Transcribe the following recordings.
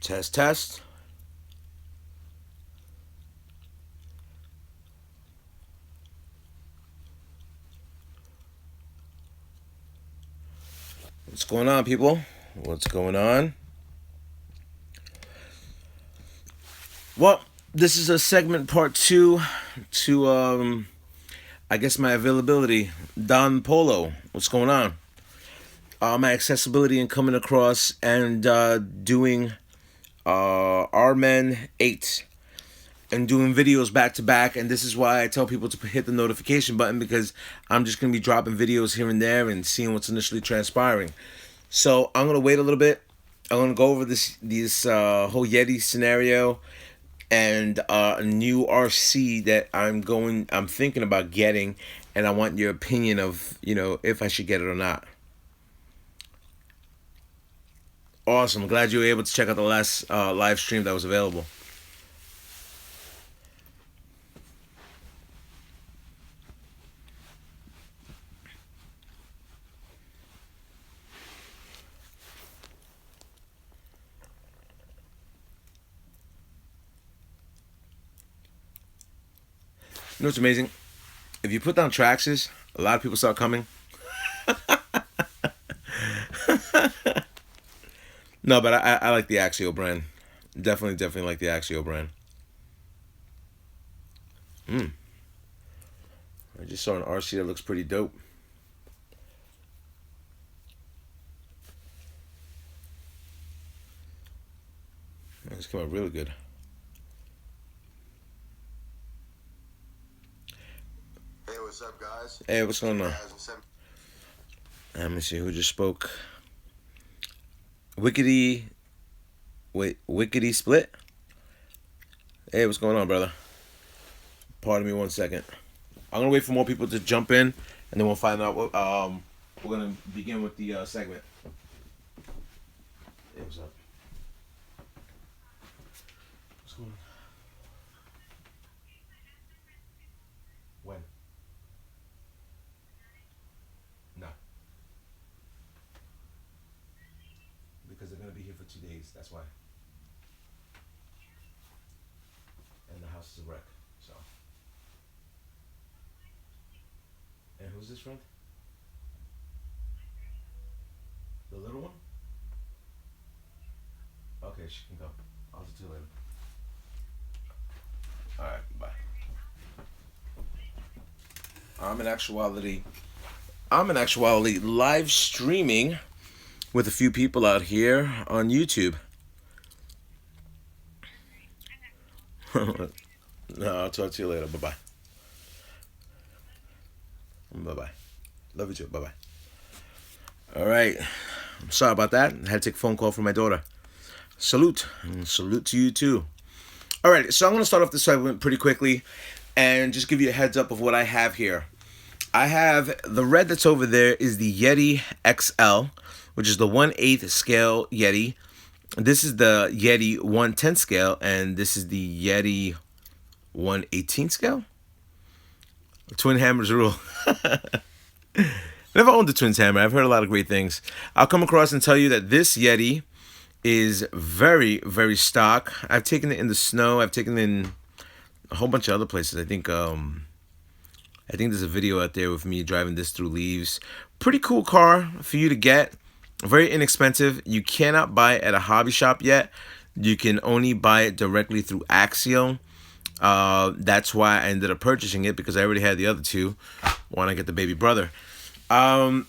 Test, test. What's going on, people? What's going on? Well, this is a segment part two to, I guess, my availability. Don Polo, what's going on? My accessibility and coming across and doing R-Men 8 and doing videos back to back. And this is why I tell people to hit the notification button, because I'm just going to be dropping videos here and there and seeing what's initially transpiring. So I'm going to wait a little bit. I'm going to go over this whole Yeti scenario and a new RC that I'm thinking about getting, and I want your opinion of, if I should get it or not. Awesome. Glad you were able to check out the last live stream that was available. You know what's amazing? If you put down Traxxas, a lot of people start coming. No, but I like the Axial brand. Definitely like the Axial brand. I just saw an RC that looks pretty dope. This came out really good. Hey, what's up, guys? Hey, what's going on? Let me see who just spoke. Wickety Split. Hey, what's going on, brother? Pardon me 1 second. I'm gonna wait for more people to jump in, and then we'll find out what we're gonna begin with the segment. Hey, what's up? What's going on? When? No. Because they're gonna be here for 2 days. That's why. And the house is a wreck. So. And who's this friend? The little one? Okay, she can go. I'll talk to you later. Alright, bye. I'm in actuality live streaming with a few people out here on YouTube. No, I'll talk to you later. Bye-bye. Bye-bye. Love you too. Bye-bye. All right. I'm sorry about that. I had to take a phone call from my daughter. Salute. And salute to you too. All right. So I'm going to start off this segment pretty quickly and just give you a heads up of what I have here. I have the red that's over there is the Yeti XL, which is the 1/8 scale Yeti. This is the Yeti 1/10 scale, and this is the Yeti 1/18 scale. Twin hammers rule. Never owned the Twins hammer. I've heard a lot of great things. I'll come across and tell you that this Yeti is very, very stock. I've taken it in the snow. I've taken it in a whole bunch of other places. I think there's a video out there with me driving this through leaves. Pretty cool car for you to get. Very inexpensive. You cannot buy it at a hobby shop yet. You can only buy it directly through Axial. That's why I ended up purchasing it, because I already had the other two. Why not get the baby brother? Now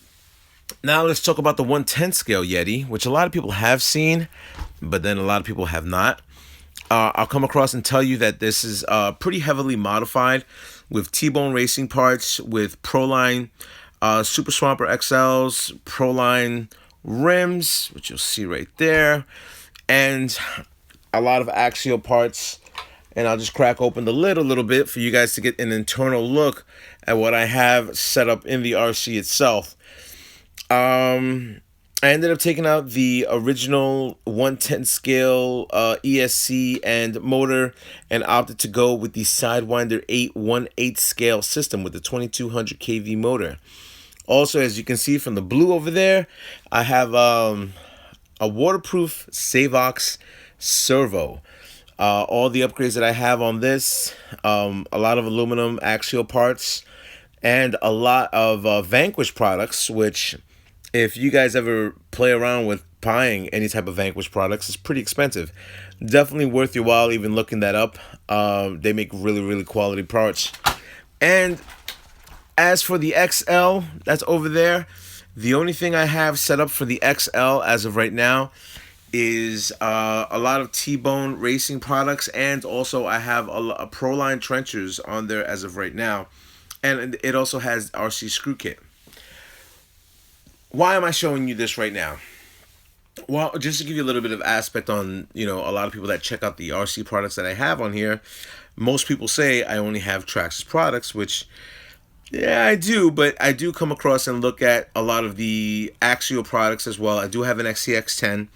let's talk about the 1/10 scale Yeti, which a lot of people have seen, but then a lot of people have not. I'll come across and tell you that this is pretty heavily modified with T-Bone racing parts, with Proline Super Swamper XLs, Proline rims, which you'll see right there, and a lot of Axial parts. And I'll just crack open the lid a little bit for you guys to get an internal look at what I have set up in the RC itself. I ended up taking out the original 1/10 scale ESC and motor and opted to go with the Sidewinder 8 1/8 scale system with the 2200 kV motor. Also, as you can see from the blue over there, I have a waterproof Savox servo. All the upgrades that I have on this, a lot of aluminum axial parts, and a lot of Vanquish products, which, if you guys ever play around with buying any type of Vanquish products, it's pretty expensive. Definitely worth your while even looking that up. They make really, really quality parts. And as for the XL that's over there, the only thing I have set up for the XL as of right now is a lot of T-Bone racing products, and also I have a Proline trenchers on there as of right now, and it also has RC screw kit. Why am I showing you this right now? Well, just to give you a little bit of aspect on, a lot of people that check out the RC products that I have on here, most people say I only have Traxxas products, which, yeah, I do, but I do come across and look at a lot of the Axial products as well. I do have an XCX10,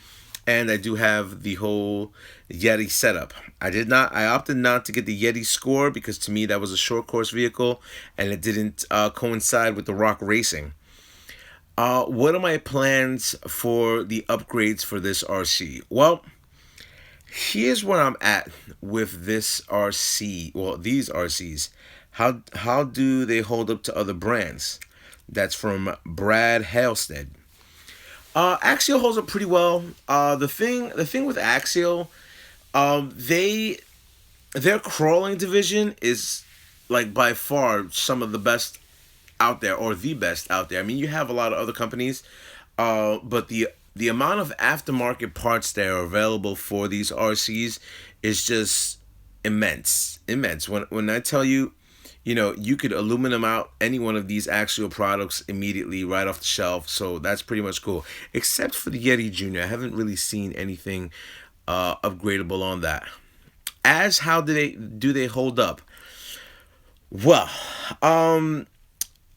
and I do have the whole Yeti setup. I opted not to get the Yeti Score because to me that was a short course vehicle, and it didn't coincide with the Rock Racing. What are my plans for the upgrades for this RC? Well, here's where I'm at with this RC. Well, these RCs. How do they hold up to other brands? That's from Brad Halstead. Axial holds up pretty well. The thing with Axial, they their crawling division is like by far some of the best out there, or the best out there. I mean, you have a lot of other companies, but the amount of aftermarket parts that are available for these RCs is just immense, immense. When I tell you, you could aluminum out any one of these Axial products immediately right off the shelf. So that's pretty much cool. Except for the Yeti Jr. I haven't really seen anything upgradable on that. As how do they hold up? Well,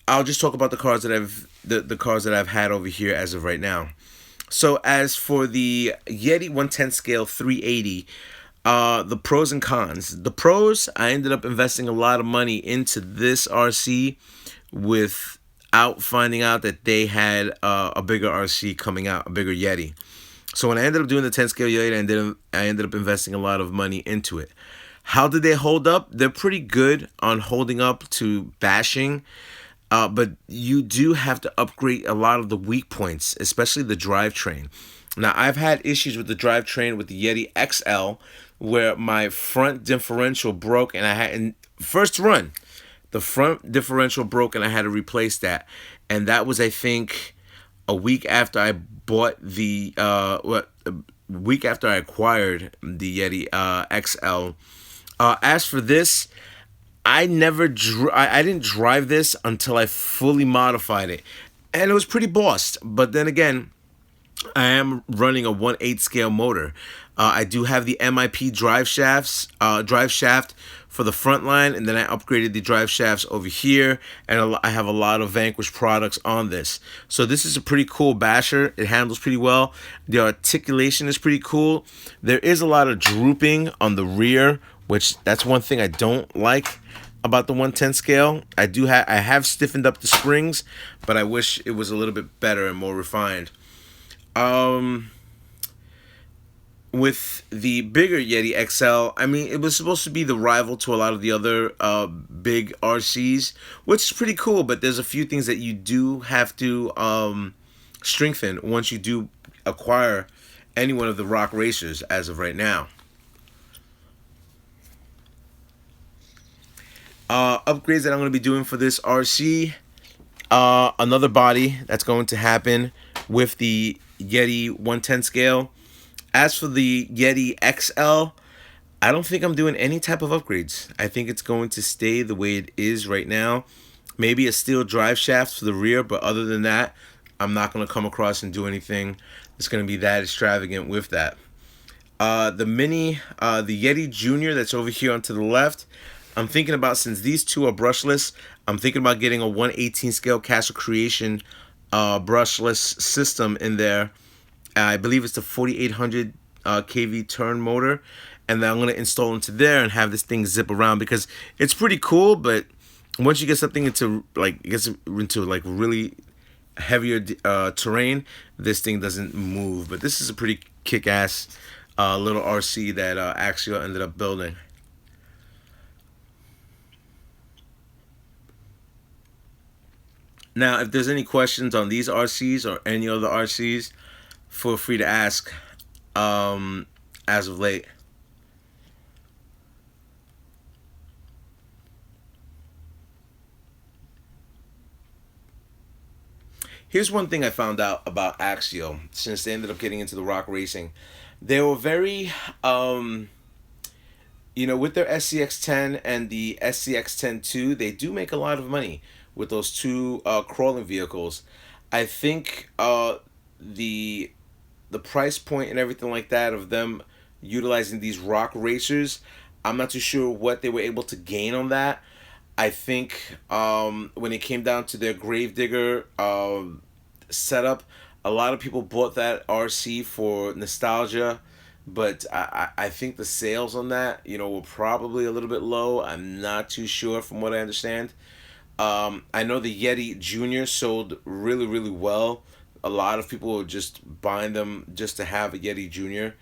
I'll just talk about the cars that I've had over here as of right now. So as for the Yeti 110 scale 380, the pros and cons. The pros, I ended up investing a lot of money into this RC without finding out that they had a bigger RC coming out, a bigger Yeti. So when I ended up doing the 10 scale Yeti, I ended up investing a lot of money into it. How did they hold up? They're pretty good on holding up to bashing. But you do have to upgrade a lot of the weak points, especially the drivetrain. Now, I've had issues with the drivetrain with the Yeti XL, where my front differential broke, and I had in first run, the front differential broke, and I had to replace that. And that was, I think, a week after I bought the a week after I acquired the Yeti XL. As for this, I didn't drive this until I fully modified it, and it was pretty bossed. But then again, I am running a 1/8 scale motor. I do have the MIP drive shaft for the front line, and then I upgraded the drive shafts over here, and I have a lot of Vanquish products on this. So this is a pretty cool basher. It handles pretty well. The articulation is pretty cool. There is a lot of drooping on the rear, which that's one thing I don't like about the 110 scale. I have stiffened up the springs, but I wish it was a little bit better and more refined. With the bigger Yeti XL, I mean, it was supposed to be the rival to a lot of the other big RCs, which is pretty cool, but there's a few things that you do have to strengthen once you do acquire any one of the Rock Racers as of right now. Upgrades that I'm going to be doing for this RC, another body that's going to happen with the Yeti 110 scale. As for the Yeti XL, I don't think I'm doing any type of upgrades. I think it's going to stay the way it is right now. Maybe a steel drive shaft for the rear, but other than that, I'm not going to come across and do anything that's going to be that extravagant with that. The Yeti Jr. that's over here onto the left, I'm thinking about, since these two are brushless, I'm thinking about getting a 1/18 scale Castle Creation brushless system in there. I believe it's the 4800 kV turn motor, and then I'm gonna install into there and have this thing zip around, because it's pretty cool. But once you get something into like really heavier terrain, this thing doesn't move. But this is a pretty kick-ass little RC that Axial ended up building. Now, if there's any questions on these RCs or any other RCs, feel free to ask as of late. Here's one thing I found out about Axial since they ended up getting into the rock racing. They were very, with their SCX-10 and the SCX-10-2, they do make a lot of money with those two crawling vehicles. I think the the price point and everything like that of them utilizing these rock racers, I'm not too sure what they were able to gain on that. I think when it came down to their Gravedigger setup, a lot of people bought that RC for nostalgia, but I think the sales on that, were probably a little bit low. I'm not too sure from what I understand. I know the Yeti Jr. sold really, really well. A lot of people were just buying them just to have a Yeti Jr.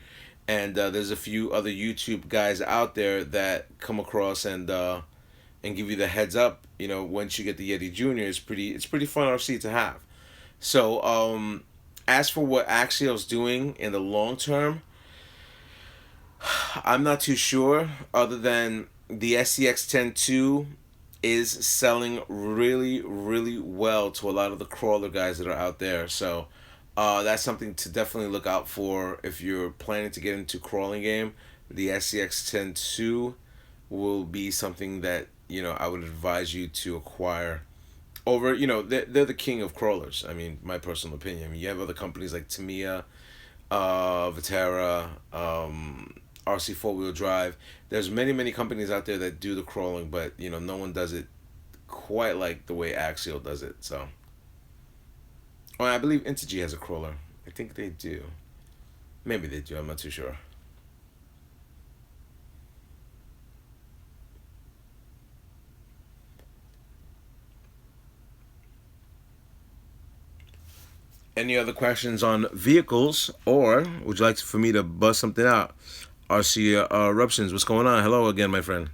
And there's a few other YouTube guys out there that come across and give you the heads up. Once you get the Yeti Jr., it's pretty fun RC to have. So as for what Axial's doing in the long term, I'm not too sure. Other than the SCX-10-2 is selling really, really well to a lot of the crawler guys that are out there. So that's something to definitely look out for if you're planning to get into crawling game. The SCX-10-2 will be something that I would advise you to acquire. Over, they're the king of crawlers. I mean, my personal opinion. I mean, you have other companies like Tamiya, Viterra, RC four wheel drive. There's many, many companies out there that do the crawling, but no one does it quite like the way Axial does it. So, I believe Integy has a crawler. I think they do. Maybe they do. I'm not too sure. Any other questions on vehicles, or would you like for me to bust something out? RC Eruptions, what's going on? Hello again, my friend.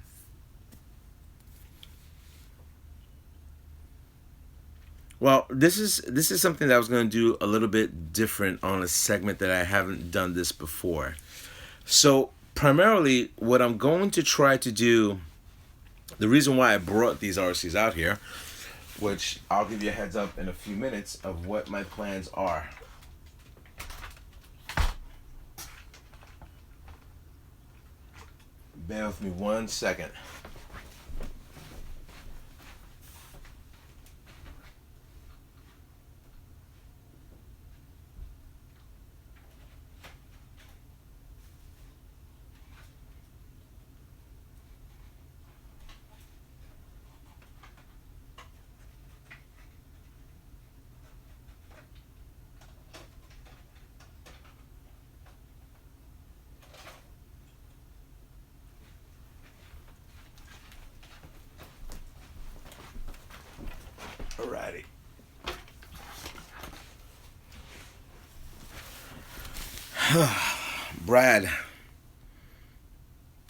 Well, this is something that I was going to do a little bit different on a segment that I haven't done this before. So primarily, what I'm going to try to do, the reason why I brought these RCs out here, which I'll give you a heads up in a few minutes of what my plans are. Bear with me 1 second. Alrighty. Brad.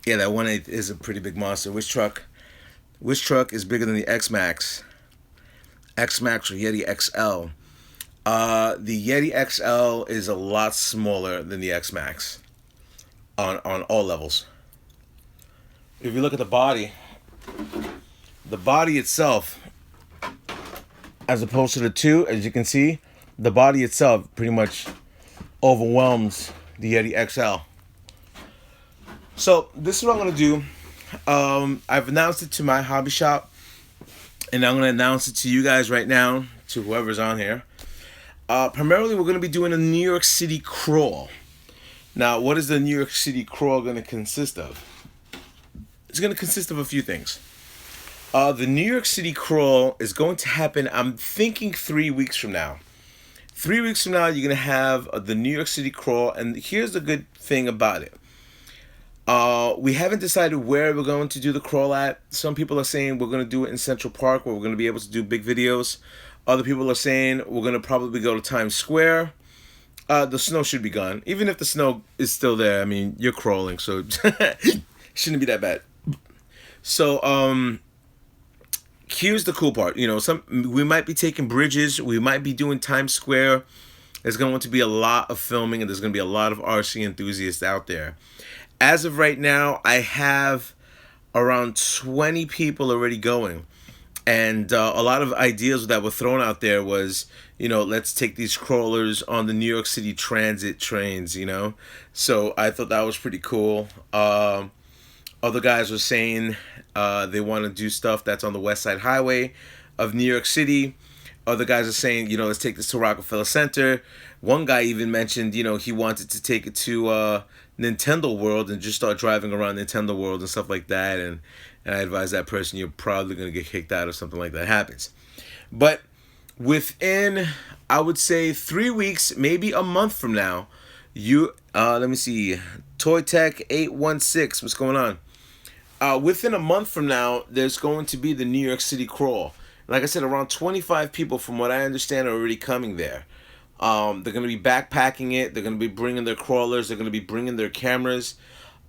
Yeah, that 1/8 is a pretty big monster. Which truck? Which truck is bigger than the X-Max? X-Max or Yeti XL? The Yeti XL is a lot smaller than the X-Max on all levels. If you look at the body itself, as opposed to the two, as you can see, the body itself pretty much overwhelms the Yeti XL. So this is what I'm gonna do. I've announced it to my hobby shop, and I'm gonna announce it to you guys right now, to whoever's on here. Primarily, we're gonna be doing a New York City crawl. Now, what is the New York City crawl gonna consist of? It's gonna consist of a few things. The New York City crawl is going to happen, I'm thinking 3 weeks from now. 3 weeks from now, you're going to have the New York City crawl, and here's the good thing about it. We haven't decided where we're going to do the crawl at. Some people are saying we're going to do it in Central Park, where we're going to be able to do big videos. Other people are saying we're going to probably go to Times Square. The snow should be gone. Even if the snow is still there, I mean, you're crawling, so shouldn't be that bad. So, here's the cool part. You know, we might be taking bridges. We might be doing Times Square. There's going to be a lot of filming, and there's going to be a lot of RC enthusiasts out there. As of right now, I have around 20 people already going. And a lot of ideas that were thrown out there was, you know, let's take these crawlers on the New York City transit trains, you know. So I thought that was pretty cool. Other guys were saying they want to do stuff that's on the West Side Highway of New York City. Other guys are saying, you know, let's take this to Rockefeller Center. One guy even mentioned, you know, he wanted to take it to Nintendo World and just start driving around Nintendo World and stuff like that. And I advise that person, you're probably going to get kicked out if something like that happens. But within, I would say, 3 weeks, maybe a month from now, let me see, Toy Tech 816, what's going on? Within a month from now, there's going to be the New York City Crawl. Like I said, around 25 people, from what I understand, are already coming there. They're going to be backpacking it. They're going to be bringing their crawlers. They're going to be bringing their cameras.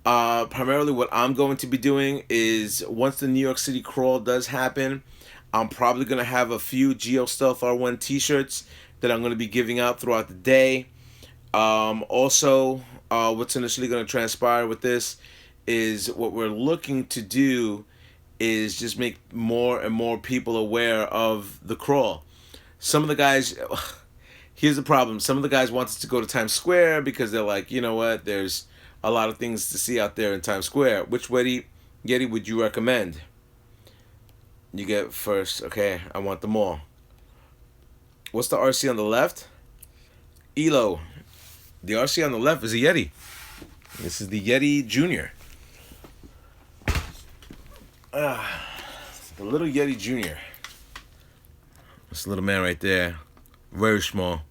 Primarily what I'm going to be doing is, once the New York City Crawl does happen, I'm probably going to have a few GIOSTEALTHR1 t-shirts that I'm going to be giving out throughout the day. Also, what's initially going to transpire with this is what we're looking to do is just make more and more people aware of the crawl. Some of the guys, here's the problem. Some of the guys wanted to go to Times Square because they're like, you know what, there's a lot of things to see out there in Times Square. Which Yeti would you recommend? You get first. Okay, I want them all. What's the RC on the left? ELO. The RC on the left is a Yeti. This is the Yeti Jr. The little Yeti Jr. This little man right there. Very small.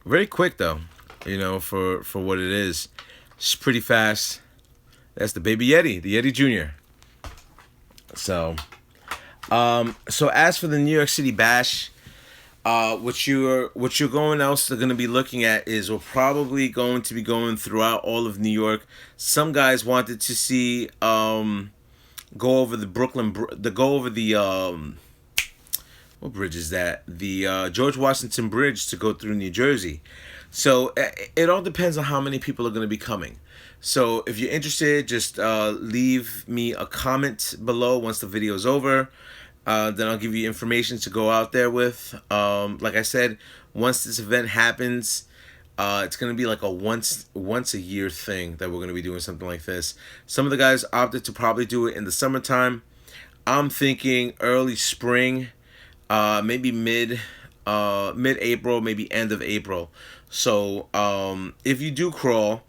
Very quick though, you know, for what it is. It's pretty fast. That's the baby Yeti, the Yeti Jr. So as for the New York City Bash, what you're going to be looking at is we're probably going to be going throughout all of New York. Some guys wanted to see go over the what bridge is that? The George Washington Bridge to go through New Jersey. So it all depends on how many people are going to be coming. So if you're interested, just leave me a comment below once the video is over. Then I'll give you information to go out there with. Like I said, once this event happens, it's going to be like a once a year thing that we're going to be doing something like this. Some of the guys opted to probably do it in the summertime. I'm thinking early spring, maybe mid-April, maybe end of April. So if you do crawl,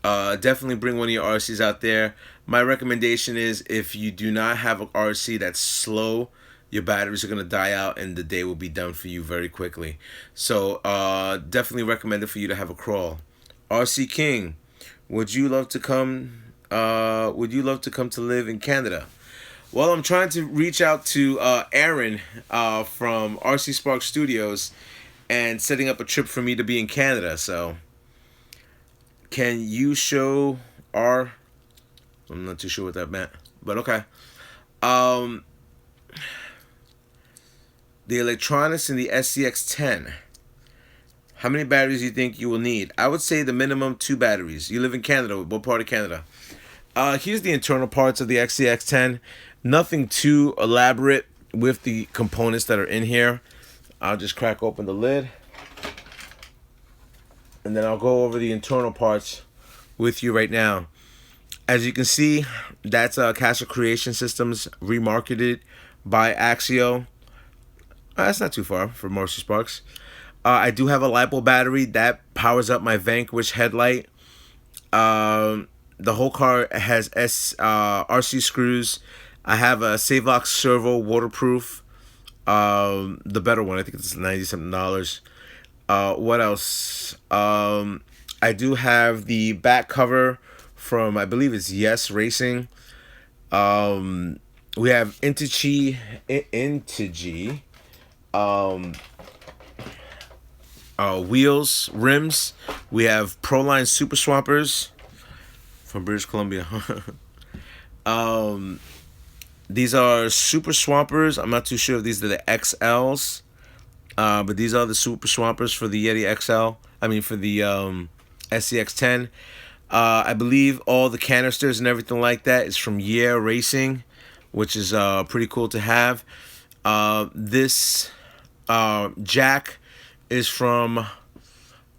definitely bring one of your RCs out there. My recommendation is, if you do not have an RC that's slow, your batteries are going to die out and the day will be done for you very quickly. So definitely recommend it for you to have a crawl. RC King, would you love to come to live in Canada? Well, I'm trying to reach out to Aaron from RC Spark Studios and setting up a trip for me to be in Canada. So can you show our... I'm not too sure what that meant, but okay. The electronics in the SCX-10. How many batteries do you think you will need? I would say the minimum 2 batteries. You live in Canada. What part of Canada? Here's the internal parts of the XCX-10. Nothing too elaborate with the components that are in here. I'll just crack open the lid, and then I'll go over the internal parts with you right now. As you can see, that's Castle Creation Systems, remarketed by Axial. That's not too far from Marcy Sparks. I do have a LiPo battery that powers up my Vanquish headlight. The whole car has RC screws. I have a Savelock servo, waterproof. The better one, I think it's $90-something. What else? I do have the back cover from, I believe it's Yes Racing. We have Integy. wheels, rims. We have Proline Super Swampers from British Columbia. These are Super Swampers. I'm not too sure if these are the XLs, but these are the Super Swampers for the Yeti XL. I mean, for the SCX10. I believe all the canisters and everything like that is from Yeah Racing, which is pretty cool to have. This jack is from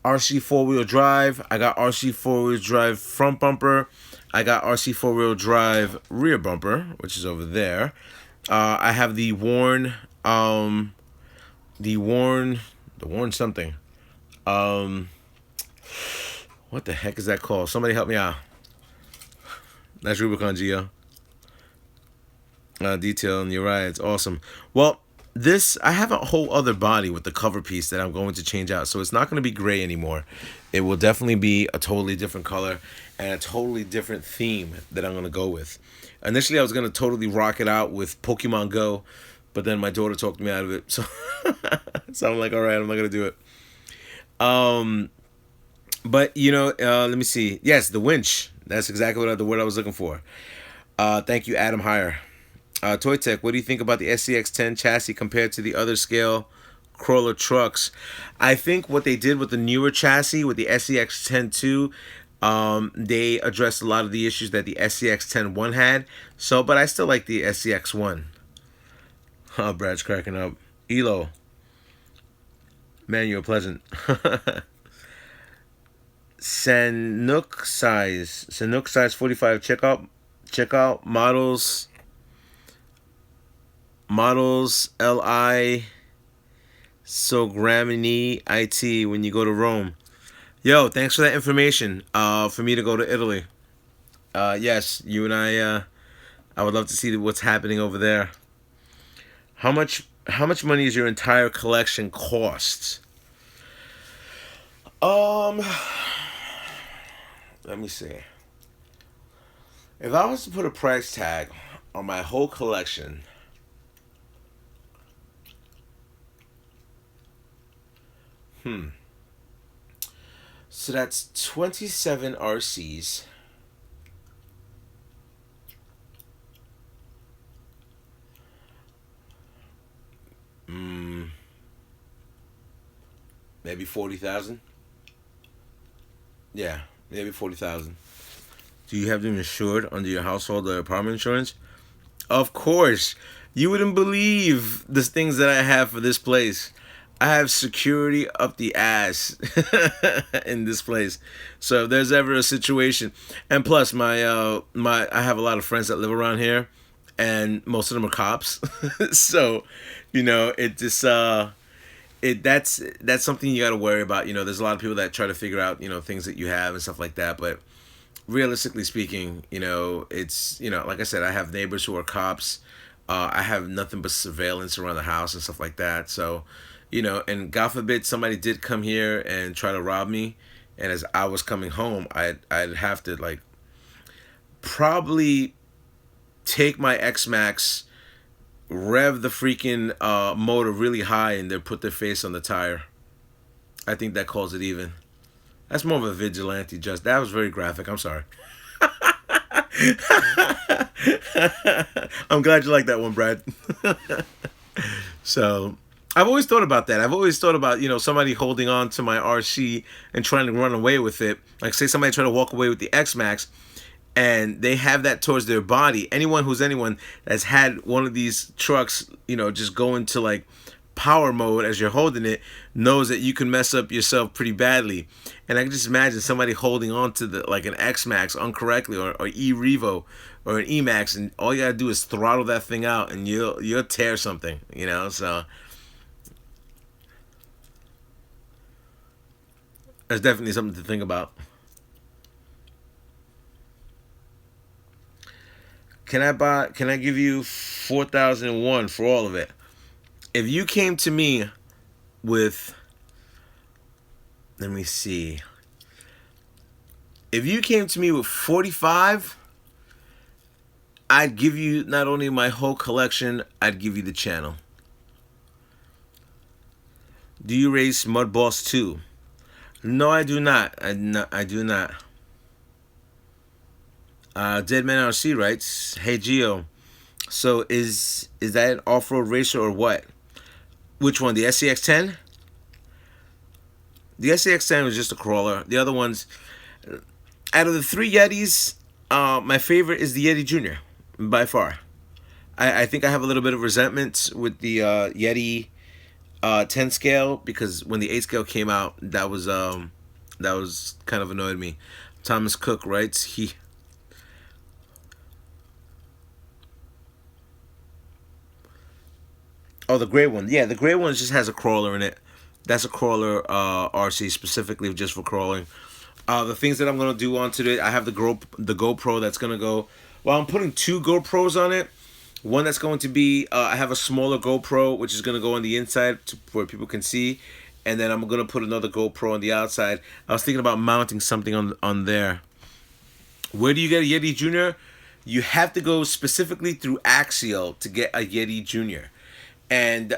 RC 4-wheel drive. I got RC 4-wheel drive front bumper. I got RC 4-wheel drive rear bumper, which is over there. I have the worn something. What the heck is that called? Somebody help me out. That's Rubicon Geo. Detail, and you're right, it's awesome. Well, this, I have a whole other body with the cover piece that I'm going to change out, so it's not going to be gray anymore. It will definitely be a totally different color and a totally different theme that I'm going to go with. Initially, I was going to totally rock it out with Pokemon Go, but then my daughter talked me out of it, so so I'm like, all right, I'm not going to do it. But you know, let me see. Yes, the winch. That's exactly what the word I was looking for. Thank you, Adam Heyer. Toy Tech, what do you think about the SCX10 chassis compared to the other scale crawler trucks? I think what they did with the newer chassis, with the SCX10 2, they addressed a lot of the issues that the SCX10 1 had. So, but I still like the SCX1. Oh, Brad's cracking up. Elo. Man, you're pleasant. Sanuk size 45. Check out models LI Sogramini IT when you go to Rome. Yo, thanks for that information. For me to go to Italy. Yes, you and I would love to see what's happening over there. How much money is your entire collection cost? Let me see. If I was to put a price tag on my whole collection, so that's 27 RCs. Maybe 40,000. Yeah, maybe 40,000. Do you have them insured under your household or apartment insurance? Of course. You wouldn't believe the things that I have for this place. I have security up the ass in this place. So if there's ever a situation, and plus I have a lot of friends that live around here, and most of them are cops. So, you know, it just that's something you got to worry about. You know, there's a lot of people that try to figure out, you know, things that you have and stuff like that, but realistically speaking, you know, it's, you know, like I said, I have neighbors who are cops. I have nothing but surveillance around the house and stuff like that. So, you know, and God forbid somebody did come here and try to rob me, and as I was coming home, I'd have to like probably take my X-Max, rev the freaking motor really high, and then put their face on the tire. I think that calls it even. That's more of a vigilante just. That was very graphic. I'm sorry. I'm glad you like that one, Brad. So, I've always thought about that. I've always thought about, you know, somebody holding on to my RC and trying to run away with it. Like, say somebody trying to walk away with the X-Max, and they have that towards their body. Anyone that's had one of these trucks, you know, just go into like power mode as you're holding it, knows that you can mess up yourself pretty badly. And I can just imagine somebody holding on to the like an X-Max incorrectly, or E-Revo or an E-Max, and all you gotta do is throttle that thing out and you'll tear something, you know. So that's definitely something to think about. Can I give you 4,001 for all of it? If you came to me with, let me see. If you came to me with 45, I'd give you not only my whole collection, I'd give you the channel. Do you race Mud Boss 2? No, I do not. I do not. Dead Man RC writes, "Hey Gio, so is that an off-road racer or what? Which one? The SCX-10? The SCX-10 was just a crawler. The other ones, out of the three Yetis, my favorite is the Yeti Jr. by far. I think I have a little bit of resentment with the Yeti 10 scale because when the 8 scale came out, that was kind of annoyed me. Thomas Cook writes, he oh, the gray one. Yeah, the gray one just has a crawler in it. That's a crawler RC specifically just for crawling. The things that I'm gonna do on today, I have the GoPro that's gonna go. Well, I'm putting two GoPros on it. One that's going to be I have a smaller GoPro which is gonna go on the inside where people can see, and then I'm gonna put another GoPro on the outside. I was thinking about mounting something on there. Where do you get a Yeti Jr.? You have to go specifically through Axial to get a Yeti Jr. And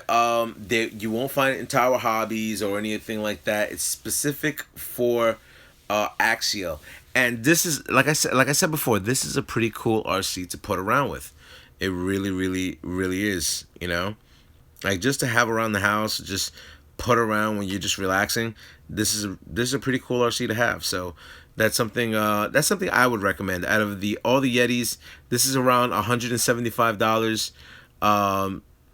you won't find it in Tower Hobbies or anything like that. It's specific for Axial. And this is like I said before, this is a pretty cool RC to put around with. It really, really, really is. You know, like just to have around the house, just put around when you're just relaxing. This is a pretty cool RC to have. So that's something I would recommend. Out of the all the Yetis, this is around $175.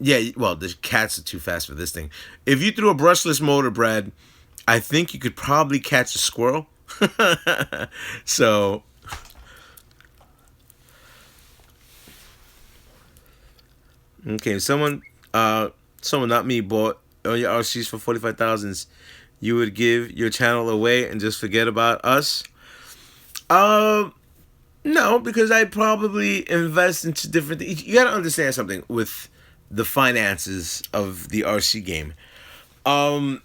Yeah, well, the cats are too fast for this thing. If you threw a brushless motor, Brad, I think you could probably catch a squirrel. So, okay, someone not me bought all your RCs for 45,000. You would give your channel away and just forget about us? Um, no, because I'd probably invest into different things. You gotta understand something with the finances of the RC game. Um,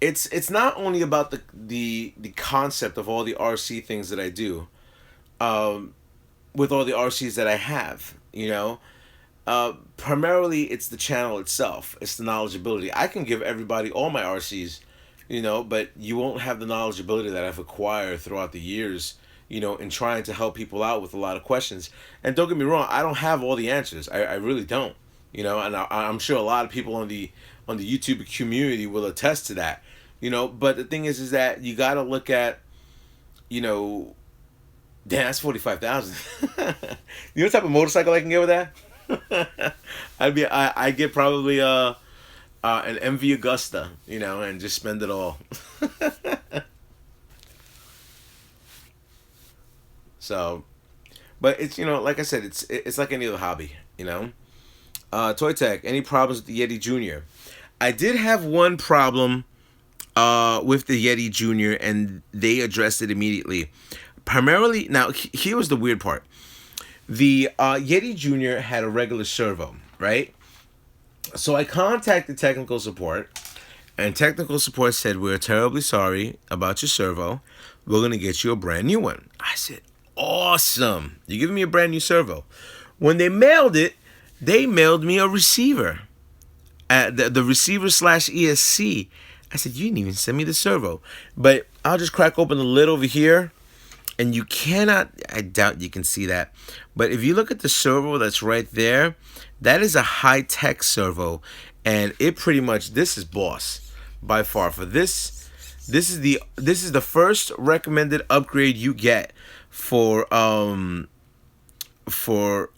it's not only about the concept of all the RC things that I do. Um, with all the RCs that I have, you know, primarily it's the channel itself. It's the knowledgeability. I can give everybody all my RCs, you know, but you won't have the knowledgeability that I've acquired throughout the years, you know, in trying to help people out with a lot of questions. And don't get me wrong, I don't have all the answers. I really don't, you know, and I'm sure a lot of people on the YouTube community will attest to that, you know. But the thing is that you got to look at, you know, damn, that's 45,000. You know what type of motorcycle I can get with that? I get probably an MV Augusta, you know, and just spend it all. So, but it's, you know, like I said, it's like any other hobby, you know. Toy Tech, any problems with the Yeti Jr.? I did have one problem with the Yeti Jr. and they addressed it immediately. Primarily, now here was the weird part. The Yeti Jr. had a regular servo, right? So I contacted technical support, and technical support said, "We're terribly sorry about your servo. We're gonna get you a brand new one." I said, "Awesome! You're giving me a brand new servo." When they mailed it, they mailed me a receiver, the receiver slash ESC. I said, "You didn't even send me the servo," but I'll just crack open the lid over here. And you cannot, I doubt you can see that, but if you look at the servo that's right there, that is a high-tech servo, and it pretty much, this is boss by far. For this is the first recommended upgrade you get for your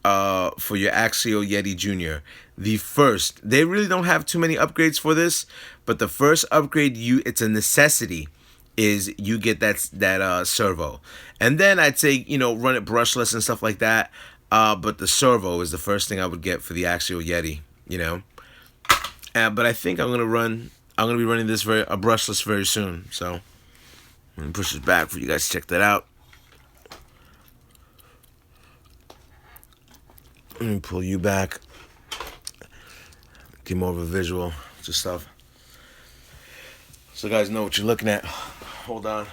Axial Yeti Jr. The first, they really don't have too many upgrades for this, but the first upgrade, it's a necessity, is you get that servo. And then I'd say, you know, run it brushless and stuff like that. But the servo is the first thing I would get for the Axial Yeti, you know. But I think I'm gonna be running this a brushless very soon. So let me push this back for you guys to check that out. Let me pull you back. Get more of a visual to stuff, so you guys know what you're looking at. Hold on.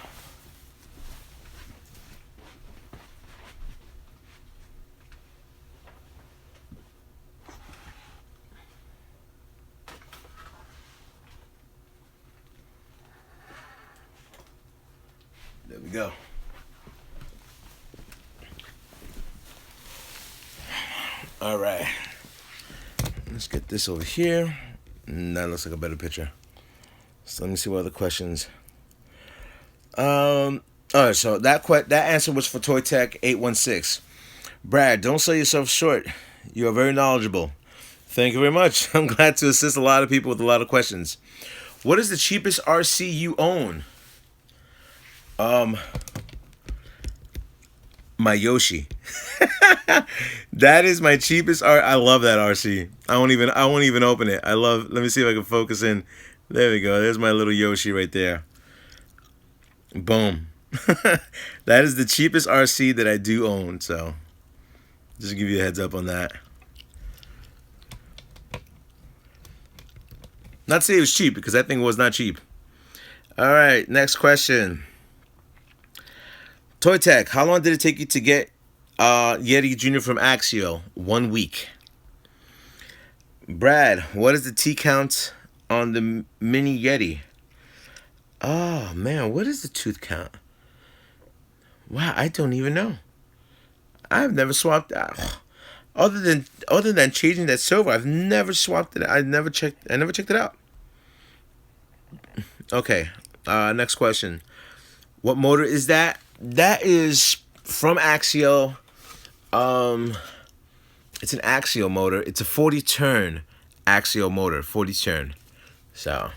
There we go. All right. Let's get this over here. That looks like a better picture. So let me see what other questions. All right. So that answer was for Toy Tech 816. Brad, don't sell yourself short. You are very knowledgeable. Thank you very much. I'm glad to assist a lot of people with a lot of questions. What is the cheapest RC you own? My Yoshi. That is my cheapest R. I love that RC. I won't even open it. Let me see if I can focus in. There we go. There's my little Yoshi right there. Boom. That is the cheapest RC that I do own. So, just to give you a heads up on that. Not to say it was cheap, because that thing was not cheap. All right, next question. Toy Tech, how long did it take you to get Yeti Jr. from Axial? 1 week. Brad, what is the T count on the mini Yeti? Oh man, what is the tooth count? Wow, I don't even know. I've never swapped out. Other than changing that servo, I've never swapped it. I never checked it out. Okay. Next question. What motor is that? That is from Axial. It's an Axial motor. It's a 40 turn Axial motor, 40 turn. So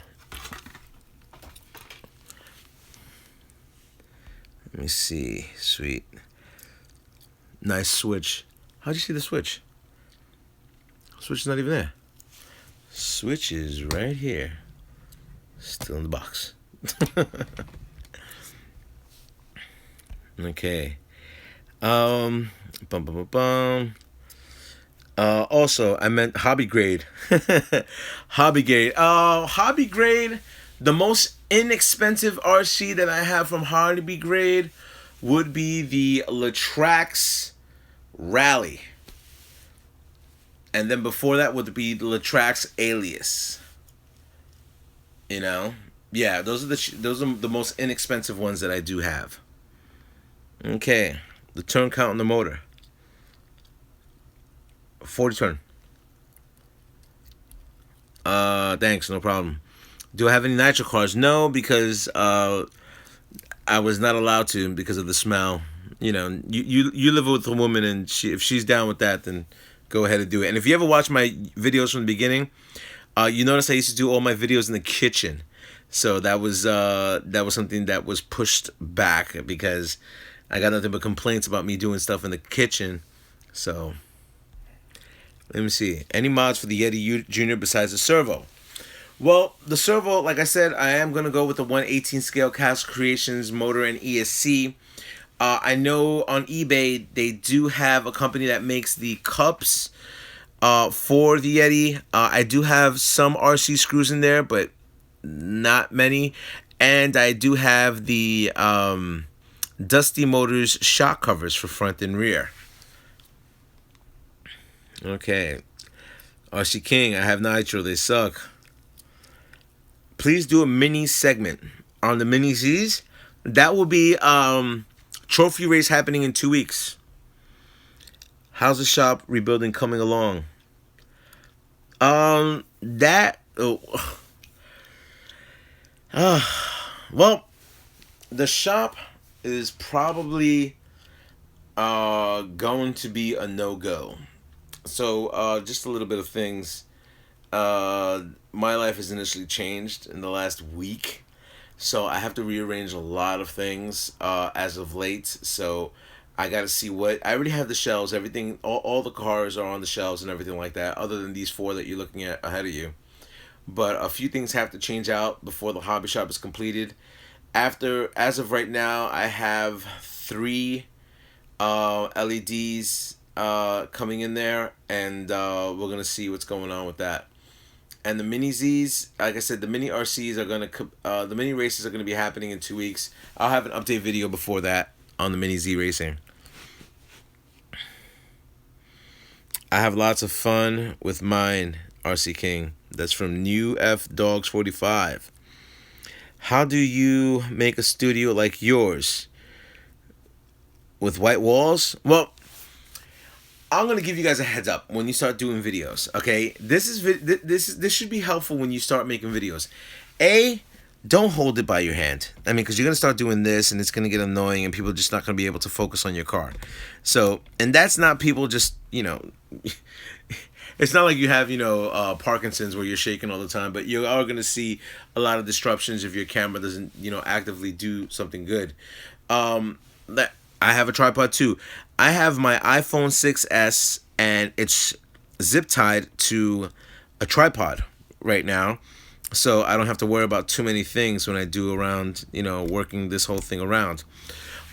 let me see. Sweet. Nice switch. How'd you see the switch? Switch is not even there. Switch is right here. Still in the box. Okay. Also, I meant hobby grade. Hobby grade. Hobby grade. The most inexpensive RC that I have from hobby grade would be the Latrax Rally. And then before that would be the Latrax Alias. You know? Yeah, those are the most inexpensive ones that I do have. Okay. The turn count on the motor. 40 turn. Thanks, no problem. Do I have any nitro cars? No, because I was not allowed to because of the smell. You know, you live with a woman, and if she's down with that, then go ahead and do it. And if you ever watch my videos from the beginning, you notice I used to do all my videos in the kitchen. So that was something that was pushed back because I got nothing but complaints about me doing stuff in the kitchen. So let me see. Any mods for the Yeti Jr. besides the servo? Well, the servo, like I said, I am going to go with the 1/18 scale Cast Creations motor and ESC. I know on eBay they do have a company that makes the cups for the Yeti. I do have some RC screws in there, but not many. And I do have the Dusty Motors shock covers for front and rear. Okay. RC King, I have nitro. They suck. Please do a mini segment on the mini Z's. That will be trophy race happening in 2 weeks. How's the shop rebuilding coming along? Well, the shop is probably going to be a no-go. So just a little bit of things. My life has initially changed in the last week, so I have to rearrange a lot of things as of late. So I got to see what I already have the shelves. Everything, all the cars are on the shelves and everything like that. Other than these 4 that you're looking at ahead of you, but a few things have to change out before the hobby shop is completed. As of right now, I have 3 LEDs coming in there, and we're gonna see what's going on with that. And the mini Z's, like I said, the mini RCs are the mini races are gonna be happening in 2 weeks. I'll have an update video before that on the mini Z racing. I have lots of fun with mine, RC King. That's from New F Dogs 45. How do you make a studio like yours with white walls? Well, I'm gonna give you guys a heads up when you start doing videos. Okay, this should be helpful when you start making videos. A, don't hold it by your hand. I mean, because you're gonna start doing this, and it's gonna get annoying, and people are just not gonna be able to focus on your car. So, and that's not people just it's not like you have Parkinson's where you're shaking all the time, but you are gonna see a lot of disruptions if your camera doesn't actively do something good. That I have a tripod too. I have my iPhone 6s and it's zip tied to a tripod right now, so I don't have to worry about too many things when I do around working this whole thing around.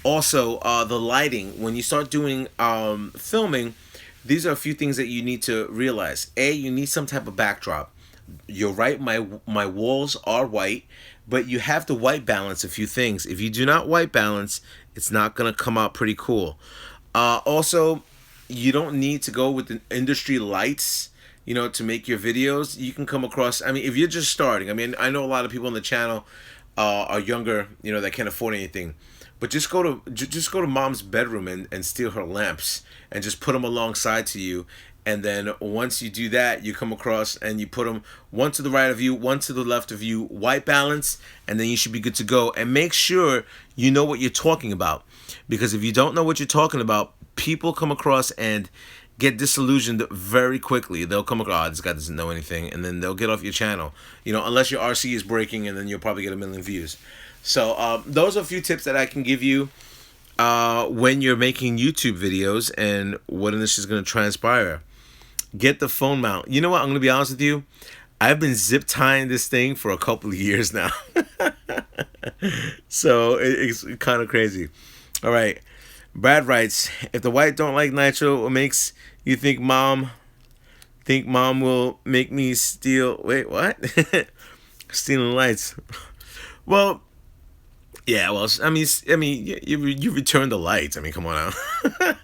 Also, the lighting when you start doing filming, these are a few things that you need to realize. A, you need some type of backdrop. You're right, my walls are white, but you have to white balance a few things. If you do not white balance, it's not gonna come out pretty cool. Also, you don't need to go with the industry lights, to make your videos. You can come across. I mean, if you're just starting, I mean, I know a lot of people on the channel are younger, that can't afford anything. But just go to mom's bedroom and steal her lamps and just put them alongside to you. And then once you do that, you come across and you put them one to the right of you, one to the left of you, white balance, and then you should be good to go. And make sure you know what you're talking about. Because if you don't know what you're talking about, people come across and get disillusioned very quickly. They'll come across, oh, this guy doesn't know anything, and then they'll get off your channel. Unless your RC is breaking, and then you'll probably get 1 million views. So those are a few tips that I can give you when you're making YouTube videos and what this is going to transpire. Get the phone mount. You know what? I'm going to be honest with you. I've been zip tying this thing for a couple of years now. So it's kind of crazy. All right. Brad writes, if the white don't like nitro, what makes you think mom will make me steal? Wait, what? Stealing lights. Well, yeah, well, I mean, you return the lights. I mean, come on now.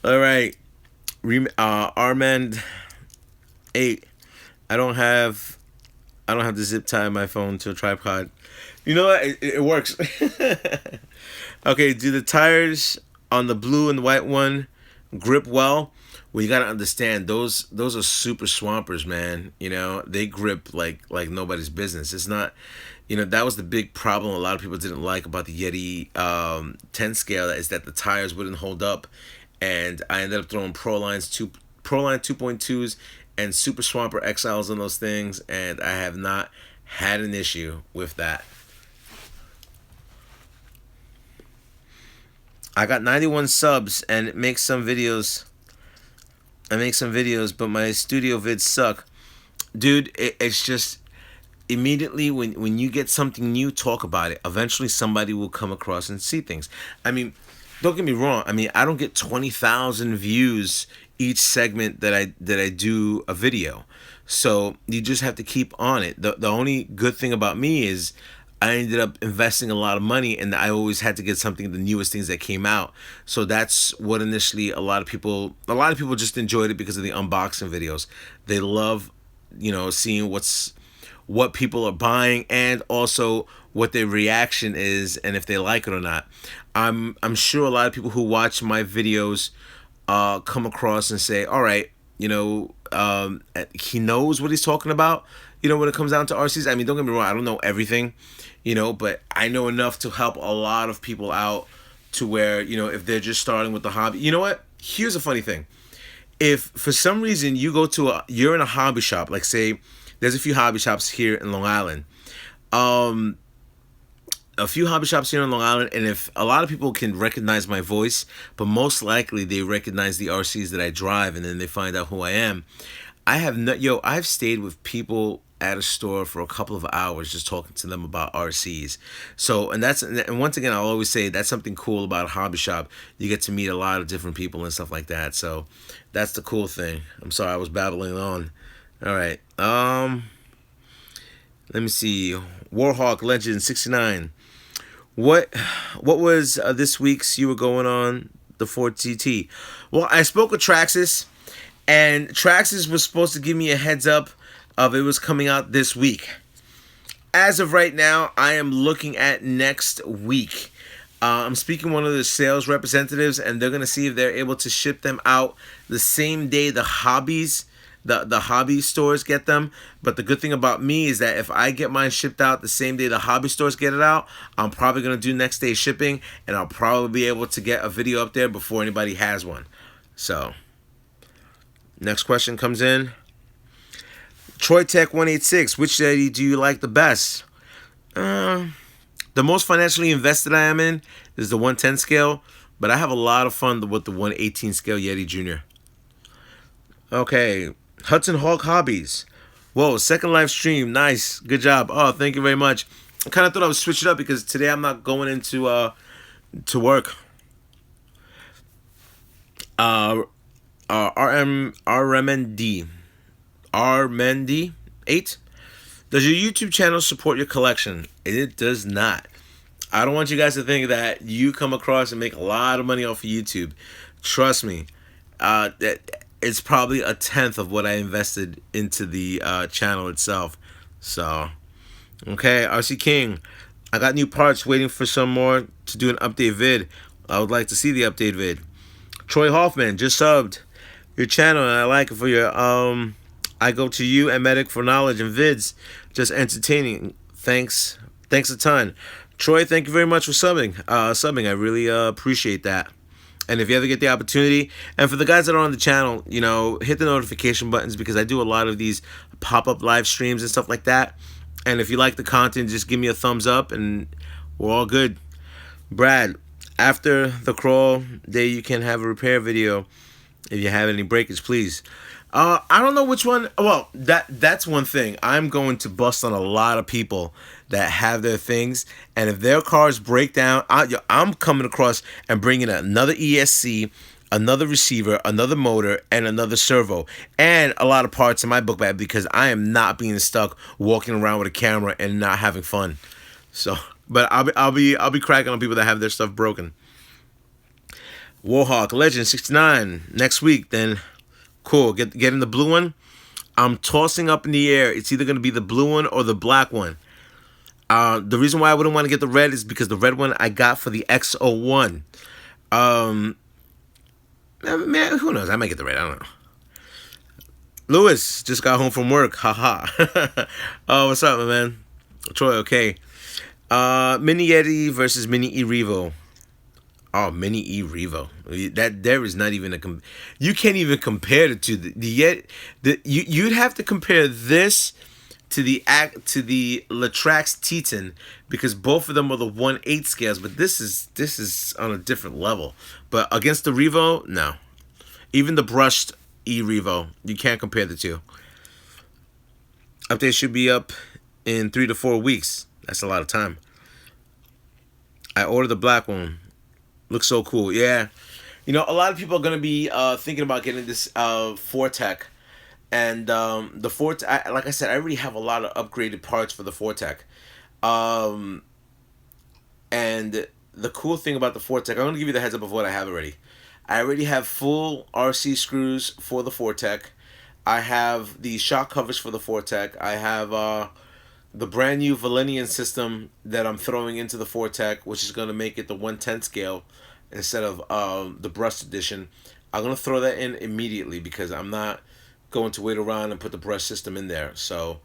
All right, Armand 8. I don't have to zip tie my phone to a tripod. You know what? It works. Okay, do the tires on the blue and the white one grip well? Well, you gotta understand those are super swampers, man. They grip like nobody's business. It's not, that was the big problem a lot of people didn't like about the Yeti 10 scale, is that the tires wouldn't hold up, and I ended up throwing Proline 2.2s and Super Swamper XLs on those things, and I have not had an issue with that. I got 91 subs and make some videos. But my studio vids suck. Dude, it's just immediately when you get something new, talk about it. Eventually somebody will come across and see things. I mean, don't get me wrong. I mean, I don't get 20,000 views each segment that I do a video. So you just have to keep on it. The only good thing about me is I ended up investing a lot of money, and I always had to get something, the newest things that came out. So that's what initially a lot of people just enjoyed it because of the unboxing videos. They love, seeing what people are buying, and also what their reaction is and if they like it or not. I'm sure a lot of people who watch my videos come across and say, all right, he knows what he's talking about, when it comes down to RCs. I mean, don't get me wrong, I don't know everything, but I know enough to help a lot of people out to where, if they're just starting with the hobby. You know what? Here's a funny thing. If for some reason you're in a hobby shop, like say there's a few hobby shops here in Long Island, and if a lot of people can recognize my voice, but most likely they recognize the RCs that I drive, and then they find out who I am. I've stayed with people at a store for a couple of hours just talking to them about RCs. So, and once again, I'll always say that's something cool about a hobby shop. You get to meet a lot of different people and stuff like that. So that's the cool thing. I'm sorry, I was babbling on. All right. Let me see. Warhawk Legend 69. What was this week's you were going on the Ford TT? Well, I spoke with Traxxas, and Traxxas was supposed to give me a heads up of it was coming out this week. As of right now, I am looking at next week. I'm speaking to one of the sales representatives, and they're gonna see if they're able to ship them out the same day the hobby stores get them. But the good thing about me is that if I get mine shipped out the same day the hobby stores get it out, I'm probably gonna do next day shipping, and I'll probably be able to get a video up there before anybody has one. So, next question comes in. Troy Tech 186. Which Yeti do you like the best? The most financially invested I am in is the 110 scale, but I have a lot of fun with the 118 scale Yeti Jr. Okay, Hudson Hawk Hobbies. Whoa, second live stream. Nice. Good job. Oh, thank you very much. I kind of thought I would switch it up because today I'm not going into to work. RMND. RMND 8. Does your YouTube channel support your collection? It does not. I don't want you guys to think that you come across and make a lot of money off of YouTube. Trust me, it's probably a tenth of what I invested into the channel itself. So, okay, RC King, I got new parts waiting for some more to do an update vid. I would like to see the update vid. Troy Hoffman just subbed your channel, and I like it for your I go to you and Medic for knowledge and vids. Just entertaining. Thanks a ton. Troy, thank you very much for subbing. I really appreciate that. And if you ever get the opportunity, and for the guys that are on the channel, you know, hit the notification buttons because I do a lot of these pop-up live streams and stuff like that. And if you like the content, just give me a thumbs up and we're all good. Brad, after the crawl day, you can have a repair video. If you have any breakage, please. I don't know which one. Well, that's one thing. I'm going to bust on a lot of people that have their things, and if their cars break down, I'm coming across and bringing another ESC, another receiver, another motor, and another servo, and a lot of parts in my book bag because I am not being stuck walking around with a camera and not having fun. So, but I'll be cracking on people that have their stuff broken. Warhawk Legend 69 next week. Then cool. Getting the blue one. I'm tossing up in the air. It's either gonna be the blue one or the black one. The reason why I wouldn't want to get the red is because the red one I got for the X01. Man, who knows? I might get the red. I don't know. Lewis just got home from work. Haha. Oh, what's up, my man? Troy, okay. Mini Yeti versus Mini E-Revo. Oh, Mini E-Revo. That there is not even you can't even compare the two. You'd have to compare this to the Latrax Teton because both of them are the 1/8 scales, but this is on a different level. But against the Revo, no. Even the brushed E-Revo, you can't compare the two. Update should be up in 3 to 4 weeks. That's a lot of time. I ordered the black one. Looks so cool. Yeah. You know, a lot of people are going to be thinking about getting this Fortec. And the Fortec, like I said, I already have a lot of upgraded parts for the Fortec. And the cool thing about the Fortec, I'm going to give you the heads up of what I have already. I already have full RC screws for the Fortec. I have the shock covers for the Fortec. I have the brand new Valenian system that I'm throwing into the Fortec, which is going to make it the 110 scale instead of the brushed edition. I'm going to throw that in immediately because I'm not going to wait around and put the brush system in there. So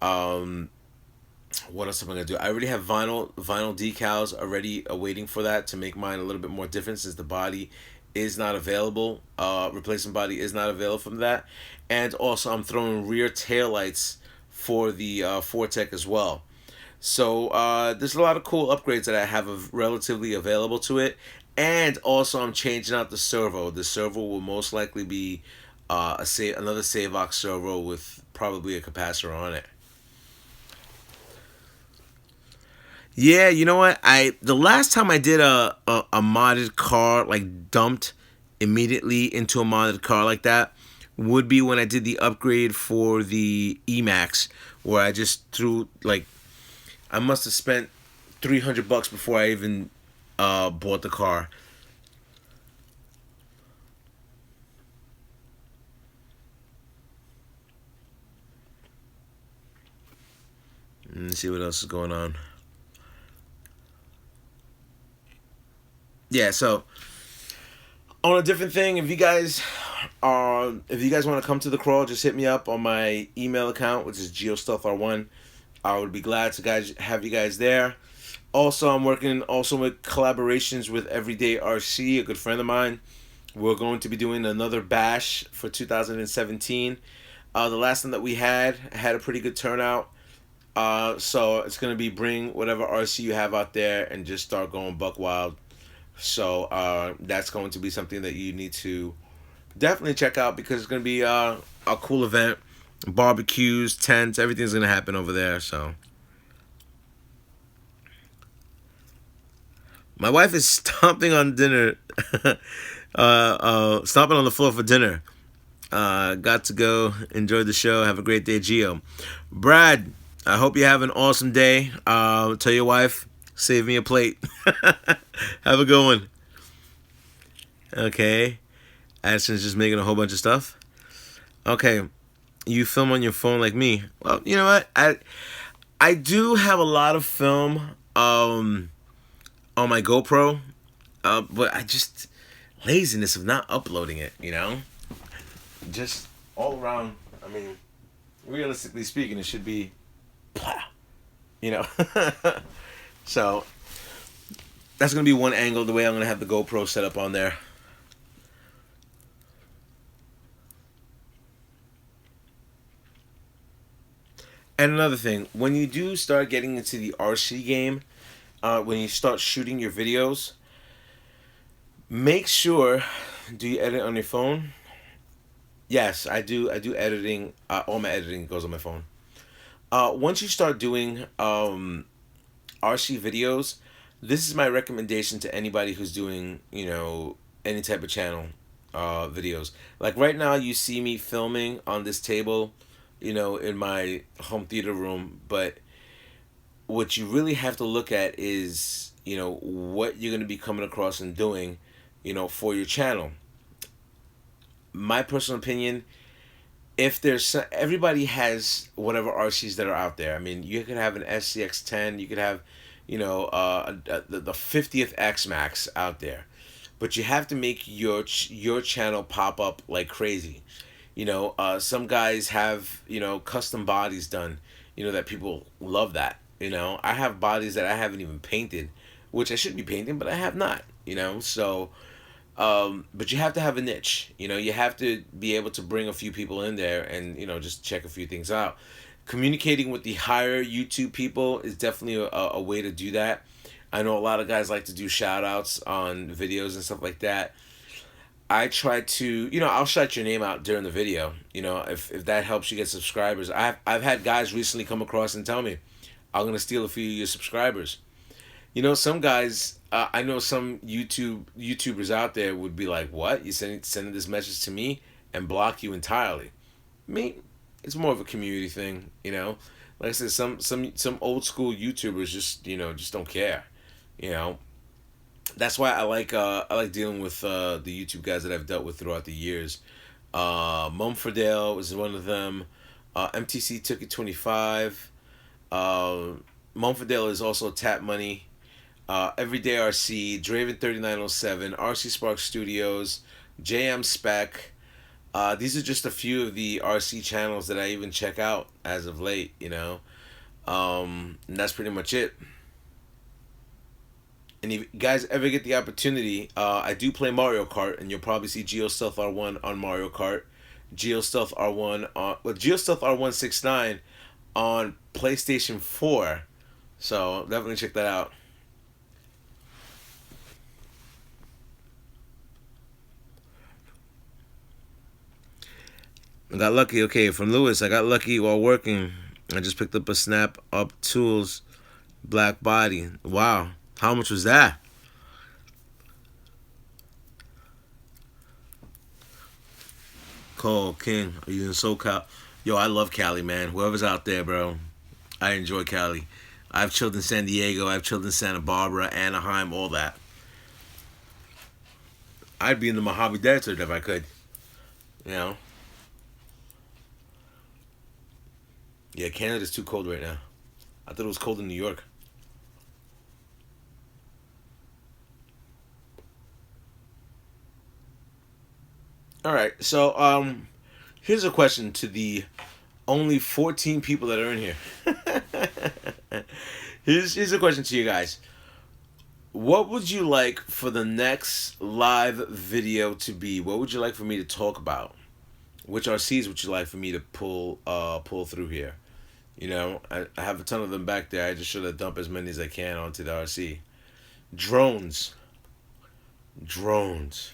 what else am I going to do? I already have vinyl decals already awaiting for that to make mine a little bit more different since the body is not available. Replacement body is not available from that. And also I'm throwing rear taillights for the Fortec as well. So there's a lot of cool upgrades that I have relatively available to it. And also I'm changing out the servo. The servo will most likely be another Savox servo with probably a capacitor on it. Yeah, you know what? The last time I did a modded car, like dumped immediately into a modded car like that, would be when I did the upgrade for the Emax, where I just threw, like, I must have spent $300 before I even bought the car. Let's see what else is going on. Yeah, so on a different thing, if you guys want to come to the crawl, just hit me up on my email account, which is GIOSTEALTHR1. I would be glad to have you guys there. Also, I'm working also with collaborations with Everyday RC, a good friend of mine. We're going to be doing another bash for 2017. The last one that we had a pretty good turnout. So it's gonna be bring whatever RC you have out there and just start going buck wild. So that's going to be something that you need to definitely check out because it's gonna be a cool event. Barbecues, tents, everything's gonna happen over there. So my wife is stomping on dinner, stomping on the floor for dinner. Got to go enjoy the show. Have a great day, Gio. Brad, I hope you have an awesome day. Tell your wife, save me a plate. Have a good one. Okay. Addison's just making a whole bunch of stuff. Okay. You film on your phone like me. Well, you know what? I do have a lot of film on my GoPro, but I just laziness of not uploading it. Just all around. I mean, realistically speaking, it should be, you know. So that's gonna be one angle. The way I'm gonna have the GoPro set up on there. And another thing, when you do start getting into the RC game, when you start shooting your videos, make sure, do you edit on your phone? Yes, I do. I do editing. All my editing goes on my phone. Once you start doing RC videos, this is my recommendation to anybody who's doing, any type of channel videos. Like right now, you see me filming on this table, in my home theater room. But what you really have to look at is, what you're going to be coming across and doing, for your channel. My personal opinion, if everybody has whatever RCs that are out there. I mean, you could have an SCX10, you could have, the 50th X Max out there, but you have to make your channel pop up like crazy. Some guys have custom bodies done, that people love that. I have bodies that I haven't even painted, which I should be painting, but I have not. So. But you have to have a niche. You have to be able to bring a few people in there and just check a few things out. Communicating with the higher YouTube people is definitely a way to do that. I know a lot of guys like to do shout outs on videos and stuff like that. I try to, I'll shout your name out during the video. If that helps you get subscribers. I've had guys recently come across and tell me, I'm gonna steal a few of your subscribers. Some guys, I know some YouTubers out there would be like, "What? You sending this message to me?" and block you entirely. Me, it's more of a community thing. Like I said, some old school YouTubers just don't care. You know, that's why I like dealing with the YouTube guys that I've dealt with throughout the years. Mumfordale was one of them. MTC took it 25. Mumfordale is also Tap Money. Everyday RC, Draven 3907, RC Spark Studios, JM Spec. These are just a few of the RC channels that I even check out as of late, and that's pretty much it. And if you guys ever get the opportunity, I do play Mario Kart, and you'll probably see GeoStealth R1 on Mario Kart, GeoStealth R169 on PlayStation 4. So definitely check that out. I got lucky. Okay, from Lewis, I got lucky while working. I just picked up a Snap Up Tools black body. Wow. How much was that? Cole King, are you in SoCal? Yo, I love Cali, man. Whoever's out there, bro. I enjoy Cali. I've chilled in San Diego. I've chilled in Santa Barbara, Anaheim, all that. I'd be in the Mojave Desert if I could. You know? Yeah, Canada's too cold right now. I thought it was cold in New York. All right, so here's a question to the only 14 people that are in here. Here's a question to you guys. What would you like for the next live video to be? What would you like for me to talk about? Which RCs would you like for me to pull through here? You know, I have a ton of them back there. I just should have dumped as many as I can onto the RC. Drones. Drones.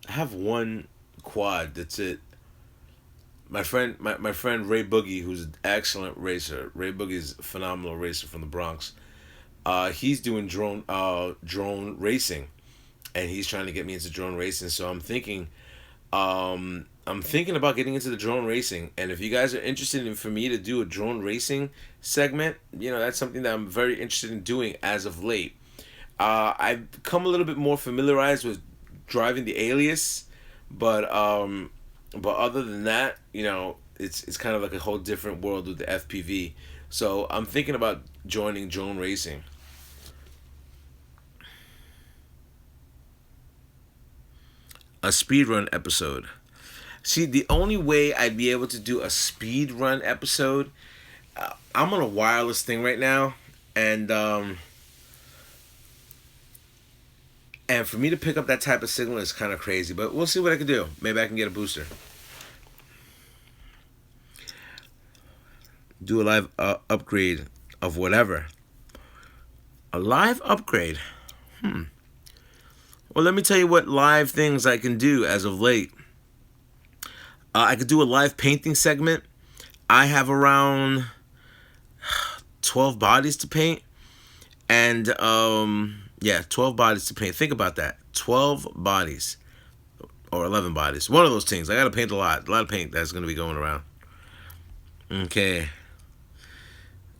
I have one quad. That's it. My friend Ray Boogie, who's an excellent racer. Ray Boogie's a phenomenal racer from the Bronx. He's doing drone racing, and he's trying to get me into drone racing. So I'm thinking about getting into the drone racing. And if you guys are interested in for me to do a drone racing segment, you know, that's something that I'm very interested in doing as of late. I've become a little bit more familiarized with driving the Alias, but other than that, you know, it's kind of like a whole different world with the FPV. So I'm thinking about joining drone racing. A speed run episode. See, the only way I'd be able to do a speed run episode, I'm on a wireless thing right now, and for me to pick up that type of signal is kind of crazy. But we'll see what I can do. Maybe I can get a booster. Do a live upgrade of whatever. A live upgrade. Well, let me tell you what live things I can do as of late. I could do a live painting segment. I have around 12 bodies to paint. And, yeah, 12 bodies to paint. Think about that. 12 bodies. Or 11 bodies. One of those things. I got to paint a lot. A lot of paint that's going to be going around. Okay.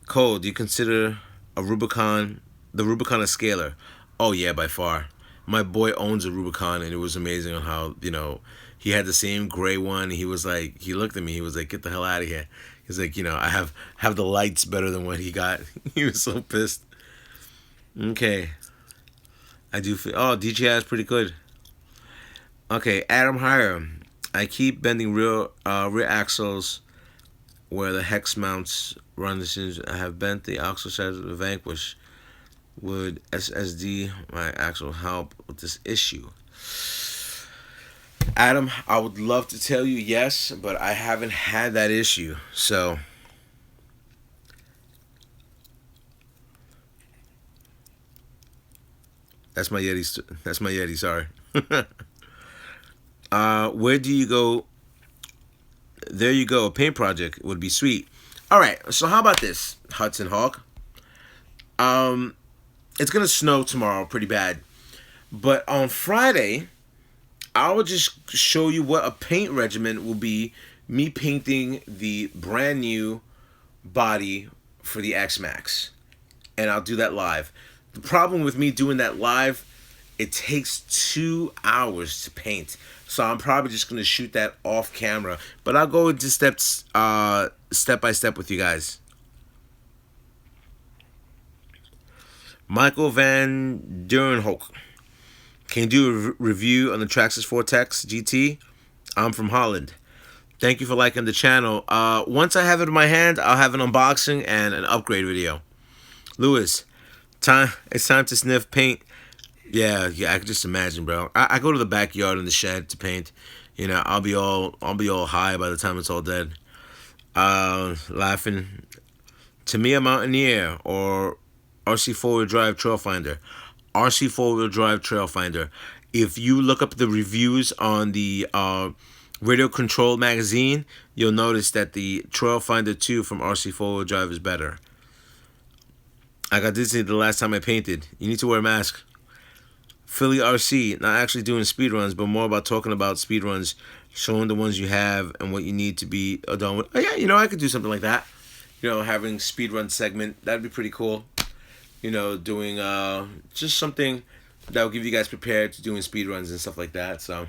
Cole, do you consider the Rubicon a scaler? Oh, yeah, by far. My boy owns a Rubicon, and it was amazing on how, you know, he had the same gray one. He was like, he looked at me. He was like, get the hell out of here. He's like, you know, I have the lights better than what he got. He was so pissed. Okay. I do feel, oh, DJI is pretty good. Okay, Adam Hire. I keep bending rear axles where the hex mounts run the scenes. I have bent the axle sides of the Vanquish. Would SSD my axle help with this issue? Adam, I would love to tell you yes, but I haven't had that issue. So that's my Yeti. That's my Yeti. Sorry. Where do you go? There you go. A paint project would be sweet. All right. So how about this, Hudson Hawk? It's gonna snow tomorrow, pretty bad. But on Friday, I will just show you what a paint regimen will be. Me painting the brand new body for the X Max, and I'll do that live. The problem with me doing that live, it takes 2 hours to paint. So I'm probably just gonna shoot that off camera. But I'll go into steps, step by step with you guys. Michael Van Durenhoek. Can you do a review on the Traxxas Vortex GT? I'm from Holland. Thank you for liking the channel. Once I have it in my hand, I'll have an unboxing and an upgrade video. Lewis, it's time to sniff paint. Yeah, I can just imagine, bro. I go to the backyard in the shed to paint. You know, I'll be all high by the time it's all dead. Laughing. Tamiya Mountaineer or RC four-wheel drive trail finder. RC four-wheel drive trail finder. If you look up the reviews on the Radio Control magazine, you'll notice that the Trail Finder 2 from RC four-wheel drive is better. I got dizzy the last time I painted. You need to wear a mask. Philly RC, not actually doing speed runs, but more about talking about speed runs, showing the ones you have and what you need to be done with. Oh yeah, you know, I could do something like that. You know, having speed run segment, that'd be pretty cool. You know, doing just something that will give you guys prepared to doing speed runs and stuff like that. So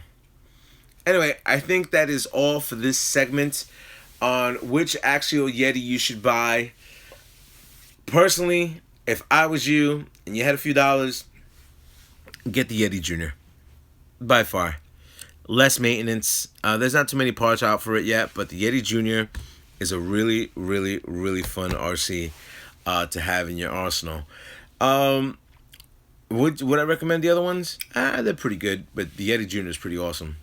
anyway, I think that is all for this segment on which Axial Yeti you should buy. Personally, if I was you and you had a few dollars, get the Yeti Jr. By far. Less maintenance. There's not too many parts out for it yet, but the Yeti Jr. is a really, really, really fun RC to have in your arsenal. Um, would I recommend the other ones? They're pretty good, but the Yeti Jr. is pretty awesome.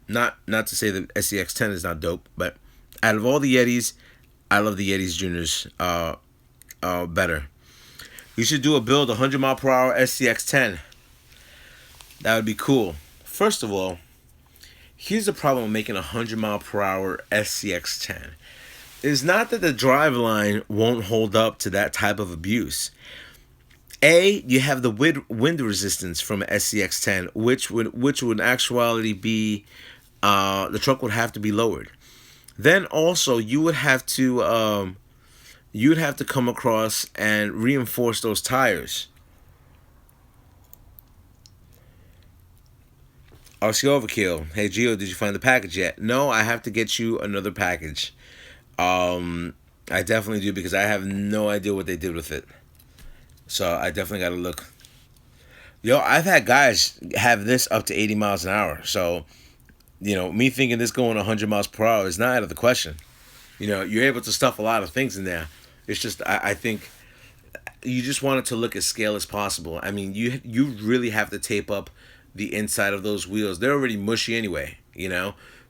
Not to say that SCX10 is not dope, but out of all the Yetis, I love the Yetis Juniors better. You should do a build 100 mile per hour SCX10. That would be cool. First of all, here's the problem with making a 100 mile per hour SCX10. It's not that the driveline won't hold up to that type of abuse. You have the wind resistance from an SCX10, which would in actuality be the truck would have to be lowered. Then also you would have to come across and reinforce those tires. RC Overkill. Hey Gio, did you find the package yet? No, I have to get you another package. I definitely do, because I have no idea what they did with it. So I definitely got to look. Yo, I've had guys have this up to 80 miles an hour. So, me thinking this going 100 miles per hour is not out of the question. You're able to stuff a lot of things in there. It's just, I think you just want it to look as scale as possible. I mean, you really have to tape up the inside of those wheels. They're already mushy anyway,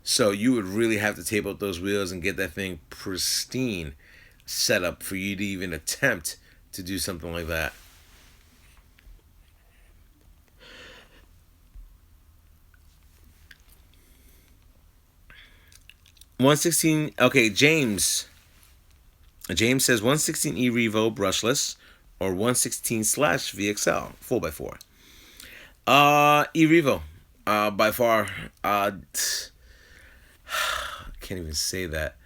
So you would really have to tape up those wheels and get that thing pristine set up for you to even attempt to do something like that. .116. Okay, James. James says 116E Revo brushless or 116/VXL 4x4. E Revo. By far. Can't even say that.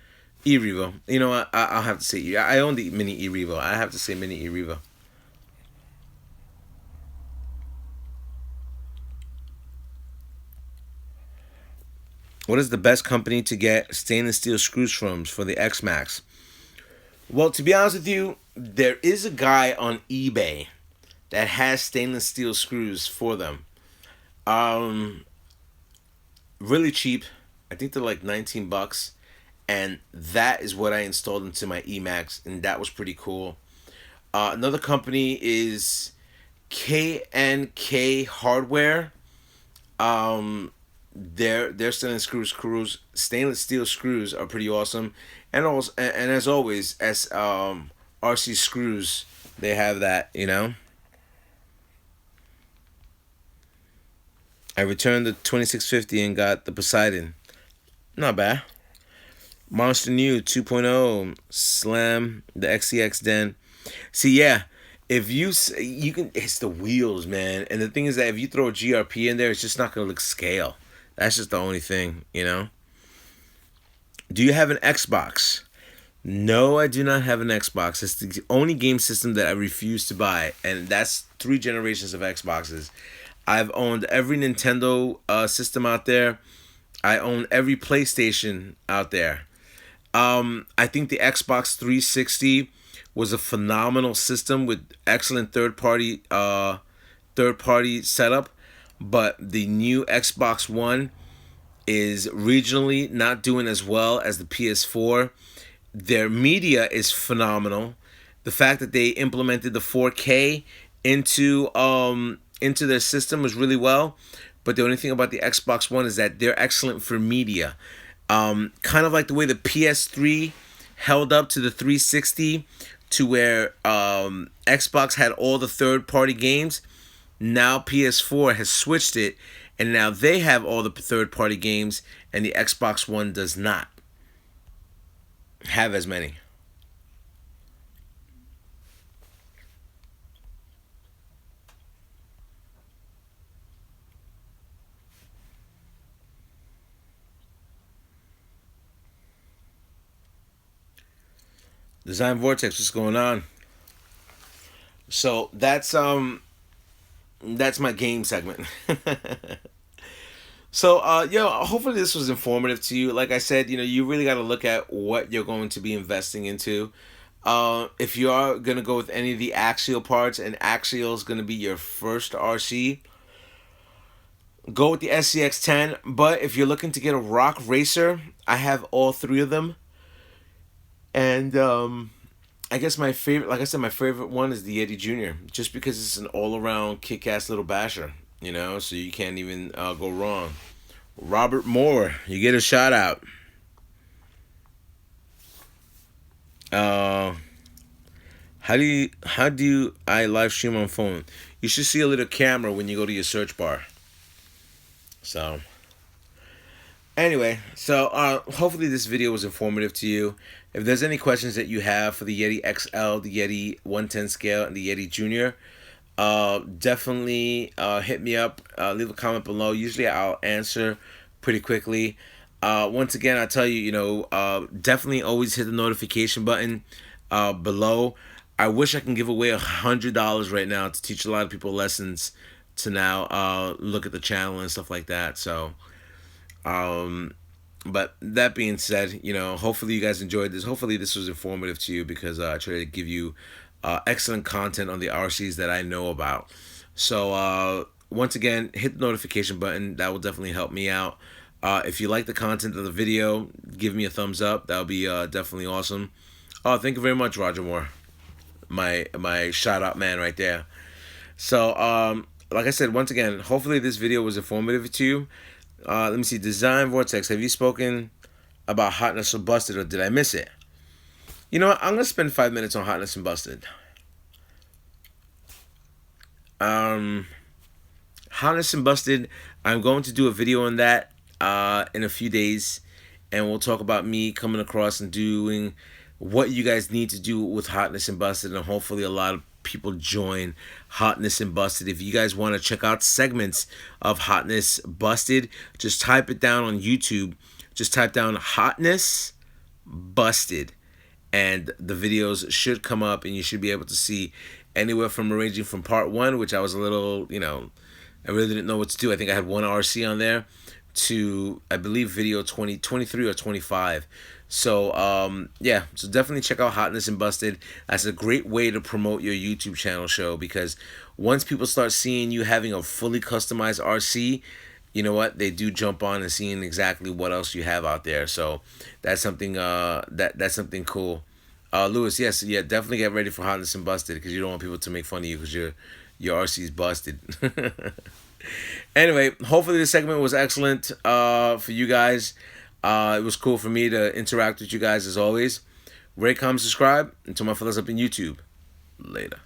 E Revo. You know what? I'll have to say. I own the mini E Revo. I have to say mini E Revo. What is the best company to get stainless steel screws from for the X Max? Well, to be honest with you, there is a guy on eBay that has stainless steel screws for them. Really cheap. I think they're like $19, and that is what I installed into my Emax, and that was pretty cool. Another company is KNK Hardware. Their stainless steel screws are pretty awesome, and also, and as always, as RC screws, they have that. I returned the 2650 and got the Poseidon. Not bad. Monster New 2.0 Slam the XCX Den. See, yeah, if you can, it's the wheels, man. And the thing is that if you throw a GRP in there, it's just not gonna look scale. That's just the only thing. Do you have an Xbox? No, I do not have an Xbox. It's the only game system that I refuse to buy, and that's 3 generations of Xboxes. I've owned every Nintendo system out there. I own every PlayStation out there. I think the Xbox 360 was a phenomenal system with excellent third party setup, but the new Xbox One is regionally not doing as well as the PS4. Their media is phenomenal. The fact that they implemented the 4K into their system was really well. But the only thing about the Xbox One is that they're excellent for media. Kind of like the way the PS3 held up to the 360, to where Xbox had all the third-party games. Now PS4 has switched it, and now they have all the third-party games, and the Xbox One does not have as many. Design Vortex, what's going on? So that's my game segment. So hopefully this was informative to you. Like I said, you really got to look at what you're going to be investing into. If you are gonna go with any of the Axial parts, and Axial is gonna be your first RC, go with the SCX10. But if you're looking to get a Rock Racer, I have all three of them, and I guess my favorite, like I said, my favorite one is the Yeti Jr. Just because it's an all-around kick-ass little basher, so you can't even go wrong. Robert Moore, you get a shout out. Uh, how do I live stream on phone? You should see a little camera when you go to your search bar. So anyway, hopefully this video was informative to you. If there's any questions that you have for the Yeti XL, the Yeti 110 scale, and the Yeti Jr., definitely hit me up. Leave a comment below. Usually I'll answer pretty quickly. Once again, I tell you, definitely always hit the notification button below. I wish I can give away $100 right now to teach a lot of people lessons to now look at the channel and stuff like that. So, but that being said, hopefully you guys enjoyed this. Hopefully this was informative to you, because I try to give you excellent content on the RCs that I know about. So once again, hit the notification button. That will definitely help me out. If you like the content of the video, give me a thumbs up. That would be definitely awesome. Oh, thank you very much, Roger Moore. My shout out man right there. So like I said, once again, hopefully this video was informative to you. Let me see. Design Vortex, have you spoken about Hotness or Busted, or did I miss it? You know what? I'm gonna spend 5 minutes on Hotness and Busted. Hotness and Busted, I'm going to do a video on that in a few days, and we'll talk about me coming across and doing what you guys need to do with Hotness and Busted, and hopefully a lot of people join Hotness and Busted. If you guys want to check out segments of Hotness Busted, just type it down on YouTube. Just type down Hotness Busted, and the videos should come up, and you should be able to see anywhere from ranging from part 1, which I was a little, I really didn't know what to do. I think I had one RC on there, to, I believe, video 23 or 25. So yeah, so definitely check out Hotness and Busted. That's a great way to promote your YouTube channel show, because once people start seeing you having a fully customized RC, you know what, they do jump on and seeing exactly what else you have out there. So that's something that's something cool. Lewis, yes, yeah, definitely get ready for Hotness and Busted, because you don't want people to make fun of you because your RC's busted. Anyway, hopefully this segment was excellent for you guys. It was cool for me to interact with you guys as always. Rate, comment, subscribe. Until my fellas up in YouTube. Later.